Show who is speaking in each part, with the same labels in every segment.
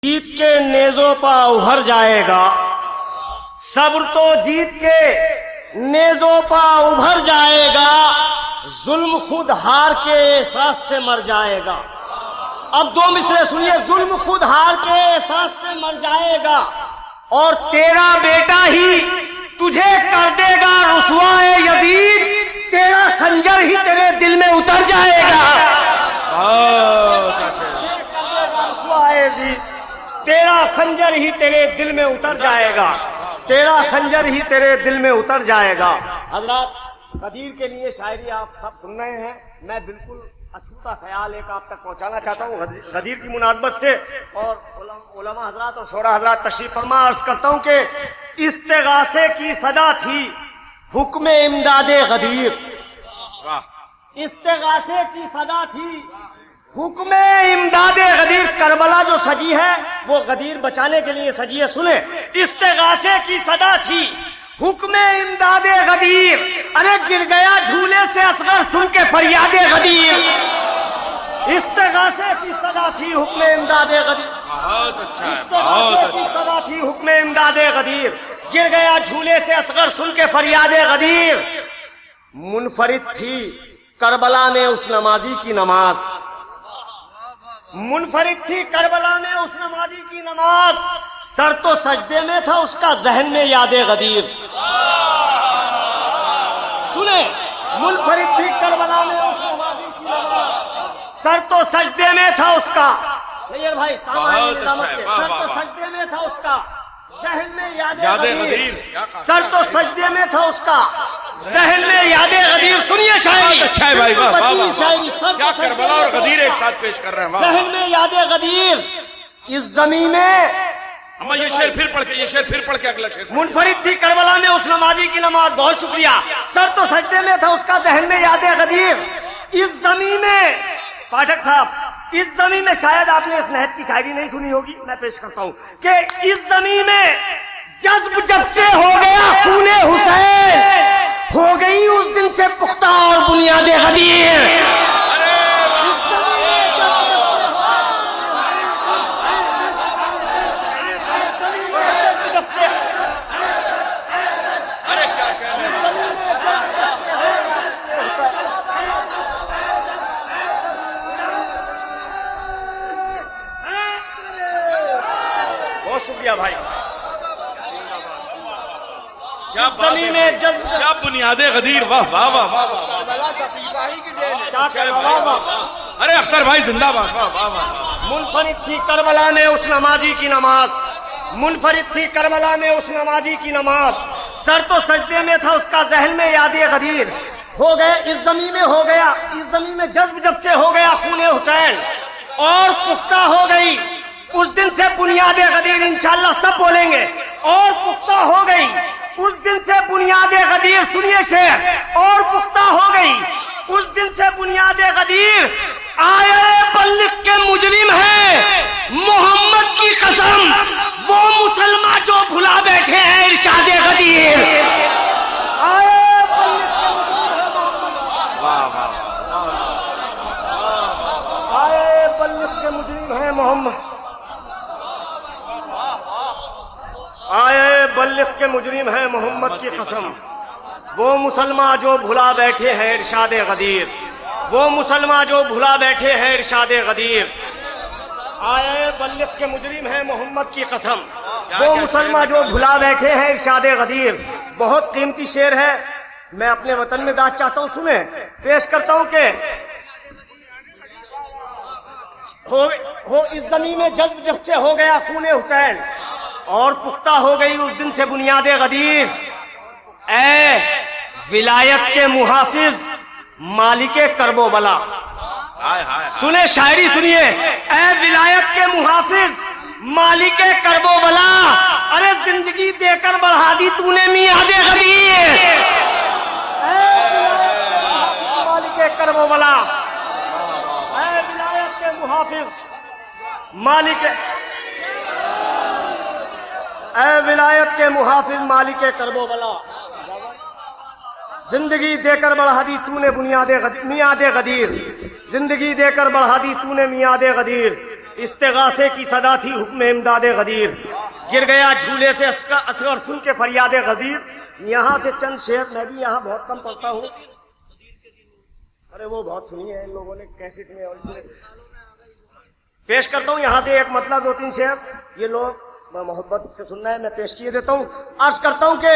Speaker 1: جیت کے نیزوں پا ابھر جائے گا، صبر تو جیت کے نیزوں پا ابھر جائے گا، ظلم خود ہار کے احساس سے مر جائے گا۔ اب دو مصرے سنیے، ظلم خود ہار کے احساس سے مر جائے گا، اور تیرا بیٹا ہی تجھے کر دے گا رسوائے یزید، تیرا خنجر ہی تیرے دل میں اتر جائے گا۔ تیرا خنجر ہی تیرے دل میں اتر جائے گا، تیرا خنجر ہی تیرے دل میں اتر جائے گا۔ حضرات، غدیر کے لیے شاعری آپ سب سن رہے ہیں، میں بالکل اچھوتا خیال ایک آپ تک پہنچانا چاہتا ہوں غدیر کی مناسبت سے، اور علماء حضرات اور شعراء حضرات تشریف فرما عرض کرتا ہوں کہ استغاثے کی صدا تھی حکم امداد غدیر، استغاثے کی صدا تھی حکم امداد غدیر۔ کربلا جو سجی ہے وہ غدیر بچانے کے لیے سجی ہے، سنیں، استغاثے کی صدا تھی حکم امداد غدیر، ارے گر گیا جھولے سے اصغر سن کے فریاد غدیر۔ استغاثے کی صدا تھی حکم امداد غدیر،
Speaker 2: بہت اچھا ہے،
Speaker 1: استغاثے کی صدا تھی حکم امداد غدیر، گر گیا جھولے سے اصغر سن کے فریاد غدیر۔ منفرد تھی کربلا میں اس نمازی کی نماز، منفرد تھی کربلا میں اس نمازی کی نماز، سر تو سجدے میں تھا اس کا ذہن میں یاد غدیر۔ سنیں، منفرد تھی کربلا میں اس نمازی کی نماز، سر تو سجدے میں تھا اس کا، بھائی سر تو سجدے میں تھا اس کا، ذہن میں یاد غدیر، سر تو سجدے میں تھا اس کا، ذہن میں یاد غدیر۔ سنیے شاعری،
Speaker 2: اچھا ہے بھائی،
Speaker 1: شاعری،
Speaker 2: کیا کربلا اور غدیر ایک ساتھ پیش کر رہے ہیں،
Speaker 1: ذہن میں یاد غدیر۔ اس زمین میں
Speaker 2: اما یہ شعر پھر پڑھ کے، یہ شعر پھر پڑھ کے اگلا شعر۔
Speaker 1: منفرد تھی کربلا میں اس نمازی کی نماز، بہت شکریہ، سر تو سجدے میں تھا اس کا، ذہن میں یاد غدیر۔ اس زمین میں پاٹھک صاحب، اس زمین میں شاید آپ نے اس نہج کی شاعری نہیں سنی ہوگی، میں پیش کرتا ہوں کہ اس زمین میں جذب جب سے ہو گیا خون حسین، ہو گئی اس دن سے پختہ اور بنیاد غدیر۔ بہت شکریہ بھائی،
Speaker 2: کیا بنیاد غدیر، واہ واہ واہ واہ، ارے اختر بھائی زندہ باد، واہ واہ واہ۔
Speaker 1: منفرد تھی کربلا میں اس نمازی کی نماز، منفرد تھی کربلا میں اس نمازی کی نماز، سر تو سجدے میں تھا اس کا، ذہن میں یاد غدیر۔ ہو گئے اس زمین میں، ہو گیا اس زمین میں جذب جب سے ہو گیا خون حسین، اور پختہ ہو گئی اس دن سے بنیاد غدیر۔ انشاءاللہ سب بولیں گے، اور پختہ ہو گئی اس دن سے بنیاد غدیر۔ سنیے شعر، اور پختہ ہو گئی اس دن سے بنیاد غدیر، آئے بلغ کے مجرم ہے محمد کی قسم، وہ مسلمان جو بھلا بیٹھے ہیں ارشاد غدیر۔ آئے بلغ کے مجرم ہے محمد، آئے بلغ کے مجرم ہے محمد کی قسم، وہ مسلمان جو بھلا بیٹھے ہیں ارشاد غدیر، وہ مسلمان جو بھلا بیٹھے ہیں ارشاد غدیر۔ آئے بلغ کے مجرم ہے محمد کی قسم، وہ مسلمان جو بھلا بیٹھے ہیں ارشاد غدیر۔ بہت قیمتی شعر ہے، میں اپنے وطن میں داد چاہتا ہوں، سنیں، پیش کرتا ہوں کہ ہو اس زمین میں جذب جب سے ہو گیا خون حسین، اور پختہ ہو گئی اس دن سے بنیاد غدیر۔ اے ولایت کے محافظ مالک کرب و بلا، سنیں شاعری سنیے، اے ولایت کے محافظ مالک کرب و بلا، ارے زندگی دے کر بڑھا دی تو نے میعاد غدیر۔ مالک کرب و بلا، اے ولایت کے محافظ مالک، اے ولایت کے محافظ مالک کرب و بلا، زندگی دے کر بڑھا دی تو نے میعاد غدیر، زندگی دے کر بڑھا دی تو نے میعاد غدیر۔ استغاثے کی صدا تھی حکم امداد غدیر، گر گیا جھولے سے اصغر سن کے فریاد غدیر۔ یہاں سے چند شعر میں بھی یہاں بہت کم پڑھتا ہوں، ارے وہ بہت سنی ہے ان لوگوں نے کیسٹ میں، اور اس میں پیش کرتا ہوں یہاں سے ایک مطلب 2-3 شعر، یہ لوگ محبت سے سننا ہے، میں پیش کیے دیتا ہوں۔ عرض کرتا ہوں کہ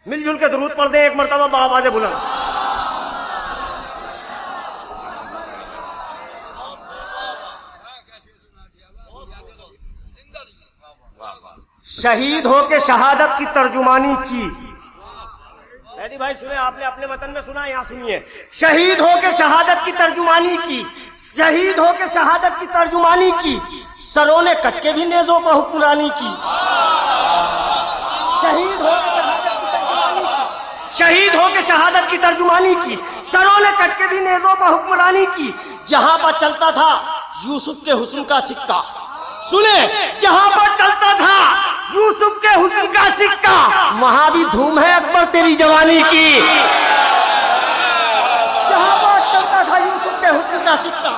Speaker 1: مل جل کے درود پڑھ دیں ایک مرتبہ بآواز بلند۔ شہید ہو کے شہادت کی ترجمانی کی، مہدی بھائی سنیں، آپ نے اپنے وطن میں سنا، یہاں سنیے۔ شہید ہو کے شہادت کی ترجمانی کی، شہید ہو کے شہادت کی ترجمانی کی، سروں نے کٹ کے بھی نیزوں پر حکمرانی کی۔ شہید ہو کے شہادت کی ترجمانی کی، شہید ہو کے شہادت کی ترجمانی کی، سروں نے کٹ کے بھی نیزوں پر حکمرانی کی۔ جہاں پر چلتا تھا یوسف کے حسن کا سکہ، سنیں، جہاں پر چلتا تھا یوسف کے حسن کا سکہ، وہاں بھی دھوم ہے اکبر تیری جوانی کی۔ جہاں پر چلتا تھا یوسف کے حسن کا سکہ،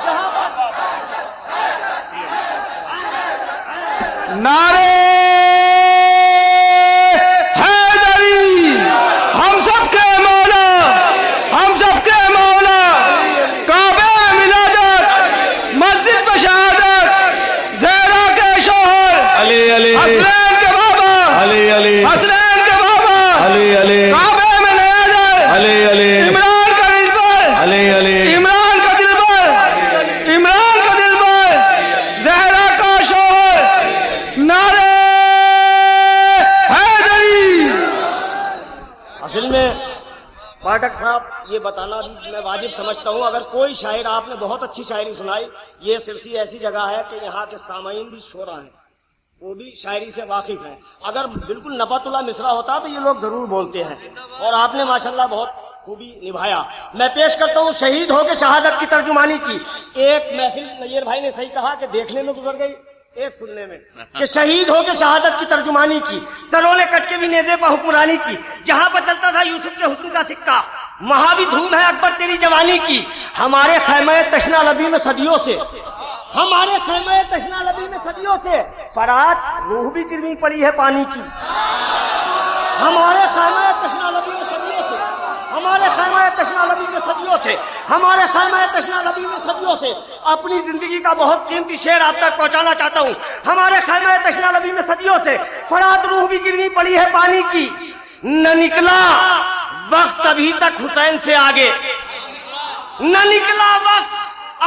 Speaker 1: جہاں پر
Speaker 3: نعرے حیدری، ہم سب کے مولا، ہم سب کے مولا، کعبے میں ولادت، مسجد میں شہادت، زہرا کے شوہر
Speaker 2: علی علی،
Speaker 3: حسنین کے بابا
Speaker 2: علی علی،
Speaker 3: حسنین کے بابا
Speaker 2: علی علی،
Speaker 3: کعبے میں نیا جائے،
Speaker 2: علی علی،
Speaker 3: عمران کا دل پر،
Speaker 2: علی علی،
Speaker 3: عمران کا دل پر، عمران کا دل پر، زہرا کا شوہر، نعرے حیدری۔
Speaker 1: اصل میں پاٹھک صاحب یہ بتانا بھی میں واجب سمجھتا ہوں، اگر کوئی شاعر آپ نے بہت اچھی شاعری سنائی، یہ سرسی ایسی جگہ ہے کہ یہاں کے سامعین بھی شعراء ہیں، وہ بھی شاعری سے واقف ہیں۔ اگر بالکل نبات اللہ مصرع ہوتا تو یہ لوگ ضرور بولتے ہیں، اور آپ نے ماشاءاللہ بہت خوبی نبھایا۔ میں پیش کرتا ہوں شہید ہو کے شہادت کی ترجمانی کی۔ ایک محفل نیر بھائی نے صحیح کہا کہ دیکھنے میں گزر گئی، ایک سننے میں، کہ شہید ہو کے شہادت کی ترجمانی کی، سروں نے کٹ کے بھی نیزے پر حکمرانی کی۔ جہاں پر چلتا تھا یوسف کے حسن کا سکہ، وہاں بھی دھوم ہے اکبر تیری جوانی کی۔ ہمارے خیمہ تشنا لبی میں صدیوں سے، ہمارے خیمہ تشنا لبی میں صدیوں سے فرات روح بھی گرمی پڑی ہے پانی کی۔ ہمارے خیمہ تشنا لبی میں صدیوں سے، ہمارے خیمہ تشنا لبی میں صدیوں سے، ہمارے خیمہ تشنا لبی میں صدیوں سے، اپنی زندگی کا بہت قیمتی شعر آپ تک پہنچانا چاہتا ہوں۔ ہمارے خیمہ تشنا لبی میں صدیوں سے فرات روح بھی گرمی پڑی ہے پانی کی۔ نہ نکلا وقت ابھی تک حسین سے آگے، نہ نکلا وقت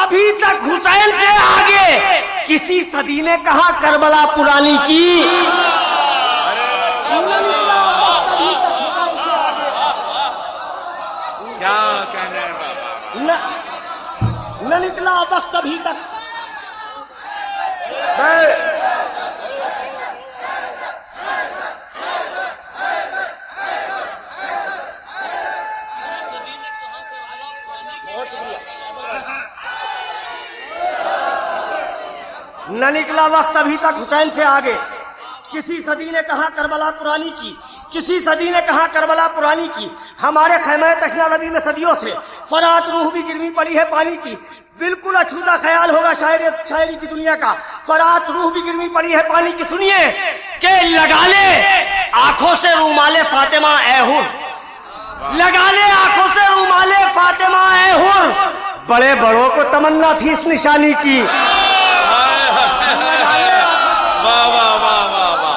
Speaker 1: ابھی تک حسین سے آگے، کسی صدی نے کہا کربلا پرانی کی۔
Speaker 2: کیا کہنے ہیں بابا،
Speaker 1: نہ نکلا وقت ابھی تک، نہ نکلا وقت ابھی تک حسین سے آگے، کسی صدی نے کہا کربلا پرانی کی، کسی صدی نے کہا کربلا پرانی کی۔ ہمارے خیمہ تشنا لبی میں صدیوں سے فرات روح بھی گرمی پڑی ہے پانی کی۔ بالکل اچھوتا خیال ہوگا شاعری کی دنیا کا، فرات روح بھی گرمی پڑی ہے پانی کی۔ سنیے کہ لگا لے آنکھوں سے رومال فاطمہ اے حر، لگا لے آنکھوں سے رومال فاطمہ اے حر، بڑے بڑوں کو تمنا تھی اس نشانی کی۔
Speaker 2: واہ واہ واہ واہ واہ،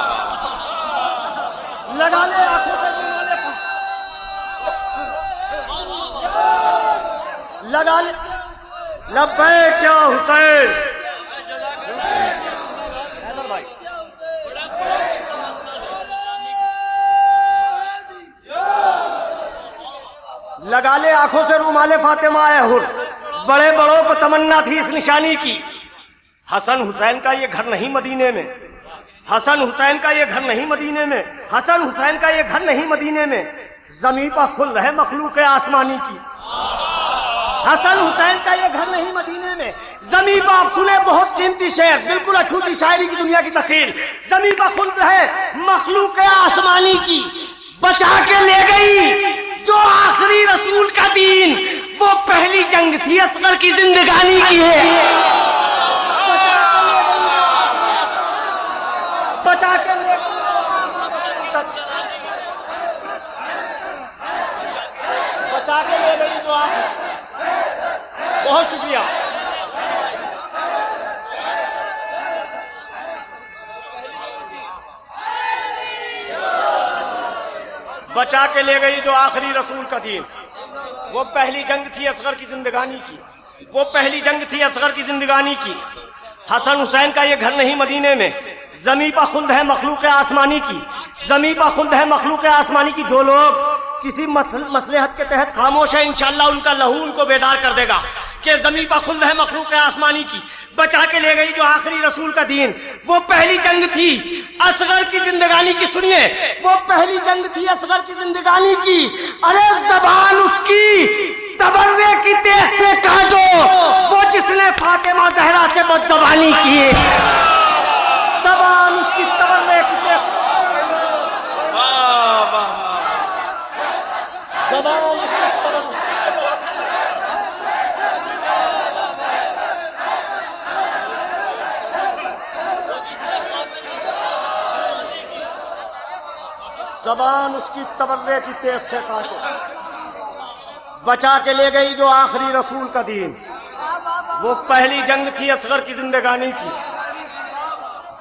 Speaker 1: لگا لے آنکھوں سے لگا لے، لبیک یا حسین۔ لگا لے آنکھوں سے رومال فاطمہ اے حر، بڑے بڑوں کو تمنا تھی اس نشانی کی۔ حسن حسین کا یہ گھر نہیں مدینے میں، حسن حسین کا یہ گھر نہیں مدینے میں، حسن حسین کا یہ گھر نہیں مدینے میں، زمین پر خلد ہے مخلوق آسمانی کی۔ حسن حسین کا یہ گھر نہیں مدینے میں، زمین پر آپ سنے بہت قیمتی شعر، بالکل اچھوتی شاعری کی دنیا کی تخیل، زمین پر خلد ہے مخلوق آسمانی کی۔ بچا کے لے گئی جو آخری رسول کا دین، وہ پہلی جنگ تھی اصغر کی زندگانی کی ہے۔ بچا کے لے گئی جو آخری رسول کا دین. وہ پہلی جنگ تھی اصغر کی زندگانی کی. وہ پہلی جنگ تھی اصغر کی زندگانی کی. حسن حسین کا یہ گھر نہیں مدینے میں. زمین پر خلد ہے مخلوق آسمانی کی. زمین پر خلد ہے مخلوق آسمانی کی. جو لوگ کسی مصلحت کے تحت خاموش ہے انشاءاللہ ان کا لہو ان کو بیدار کر دے گا کہ زمین پر خلد ہے مخلوق آسمانی کی. بچا کے لے گئی جو آخری رسول کا دین. وہ پہلی جنگ تھی اصغر کی زندگانی کی. سنیے وہ پہلی جنگ تھی اصغر کی زندگانی کی. ارے زبان اس کی تبرے کی تیغ سے کاٹو وہ جس نے فاطمہ زہرا سے بدزبانی کی. زبان اس کی تبرے کی تیغ سے زبان اس کی تبرے. زبان اس کی تبرے کی تیغ سے کاٹو. بچا کے لے گئی جو آخری رسول کا دین. وہ پہلی جنگ تھی اصغر کی زندگانی کی.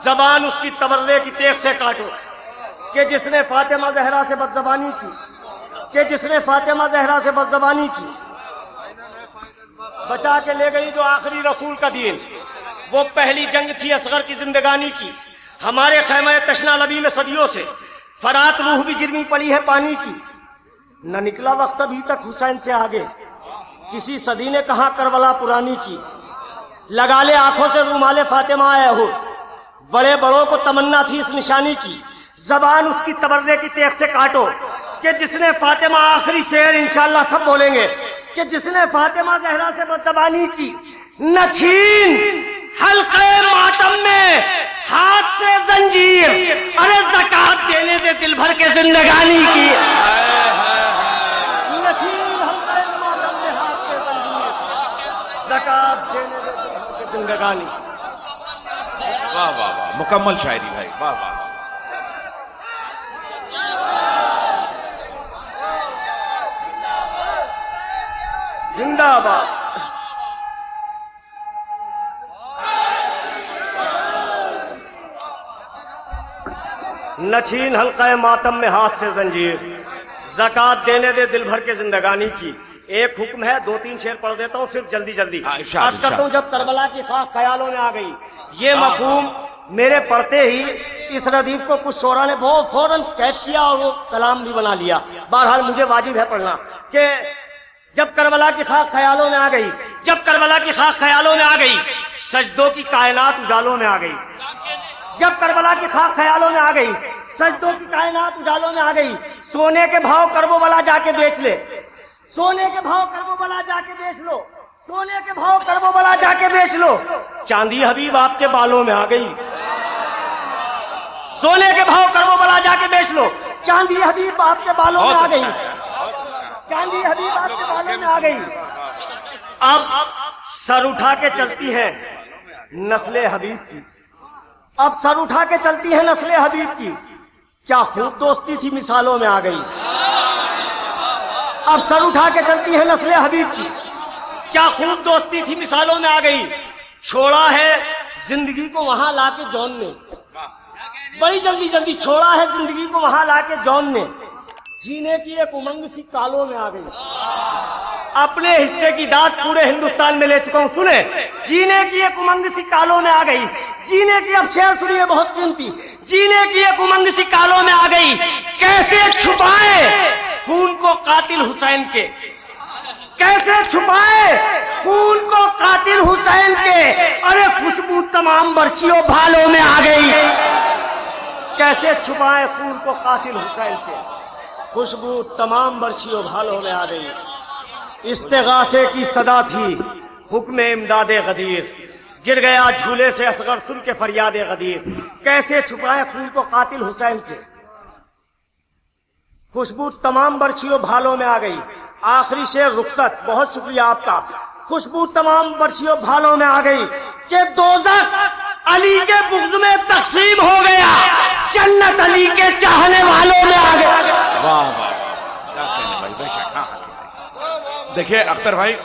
Speaker 1: زبان اس کی تبرے کی تیغ سے کاٹو کہ جس نے فاطمہ زہرا سے بدزبانی کی. کہ جس نے فاطمہ زہرا سے بدزبانی کی. بچا کے لے گئی جو آخری رسول کا دین. وہ پہلی جنگ تھی اصغر کی زندگانی کی. ہمارے خیمہ تشنا لبی میں صدیوں سے فرات روح بھی گرمی پڑی ہے پانی کی. نہ نکلا وقت ابھی تک حسین سے آگے. کسی صدی نے کہا کربلا پرانی کی. لگا لے آنکھوں سے رومال فاطمہ احد. بڑے بڑوں کو تمنا تھی اس نشانی کی. زبان اس کی تبرے کی تیغ سے کاٹو کہ جس نے فاطمہ آخری شعر انشاءاللہ سب بولیں گے کہ جس نے فاطمہ زہرا سے بدزبانی کی. نہ چھین حلقے ماتم میں ہاتھ سے زنجیر. ارے زکات دینے دے دل بھر کے زندگانی کی. نہ چھین حلقے ماتم میں ہاتھ سے زنجیر. زکات دینے دے دل بھر کے زندگانی.
Speaker 2: واہ واہ واہ مکمل شاعری بھائی. واہ واہ
Speaker 1: زندہ باد. نہ چھین حلقہ ماتم میں ہاتھ سے زنجیر. زکات دینے دے دل بھر کے زندگانی کی. ایک حکم ہے 2-3 شعر پڑھ دیتا ہوں صرف جلدی جلدی. عرض کرتا ہوں جب کربلا کی خاک خیالوں میں آ گئی. یہ مفہوم میرے پڑھتے ہی اس ردیف کو کچھ شعراء نے بہت فوراً کیچ کیا اور وہ کلام بھی بنا لیا. بہرحال مجھے واجب ہے پڑھنا کہ جب کربلا کی خاک خیالوں میں آ گئی. جب کربلا کی خاک خیالوں میں آ گئی سجدوں کی کائنات اجالوں میں آ گئی. جب کربلا کی خاک خیالوں میں آ گئی سجدوں کی کائنات اجالوں میں آ گئی. سونے کے بھاؤ کربو بلا جا کے بیچ لے. سونے کے بھاؤ کربو بلا جا کے بیچ لو. سونے کے بھاؤ کربو بلا جا کے بیچ لو. چاندی حبیب آپ کے بالوں میں آ گئی. سونے کے بھاؤ کربو بلا جا کے بیچ لو. چاندی حبیب آپ کے بالوں میں آ گئی. چاندی حبیب آپ کے بالوں میں آ گئی. اب سر اٹھا کے چلتی ہے نسل حبیب کی. اب سر اٹھا کے چلتی ہے نسل حبیب کی. کیا خوب دوستی تھی مثالوں میں آ گئی. اب سر اٹھا کے چلتی ہے نسل حبیب کی. کیا خوب دوستی تھی مثالوں میں آ گئی. چھوڑا ہے زندگی کو وہاں لا کے جون نے. بڑی جلدی جلدی چھوڑا ہے زندگی کو وہاں لا کے جون نے. جینے کی ایک امنگ سی کالوں میں آ گئی. اپنے حصے کی داد پورے ہندوستان میں لے چکا ہوں. سنیں جینے کی ایک امنگ سی کالوں میں آ گئی. جینے کی اب شعر سنیے بہت قیمتی. جینے کی ایک امنگ سی کالوں میں آ گئی. کیسے چھپائے خون کو قاتل حسین کے. کیسے چھپائے خون کو قاتل حسین کے. ارے خوشبو تمام برچیوں بھالوں میں آ گئی. کیسے چھپائے خون کو قاتل حسین کے. خوشبو تمام برچیوں بھالوں میں آ گئی. استغاثے کی صدا تھی حکم امداد غدیر. گر گیا جھولے سے اصغر سن کے فریاد غدیر. کیسے چھپائے خون کو قاتل حسین کے. خوشبو تمام برچیوں بھالوں میں آ گئی. آخری شعر رخصت. بہت شکریہ آپ کا. خوشبو تمام برچیوں بھالوں میں آ گئی کہ دوزخ علی کے بغض میں تقسیم ہو گیا. جنت علی کے چاہنے والوں میں آ گیا.
Speaker 2: واہ واہ کیا کہنے بھائی. بے شک. دیکھیے اختر بھائی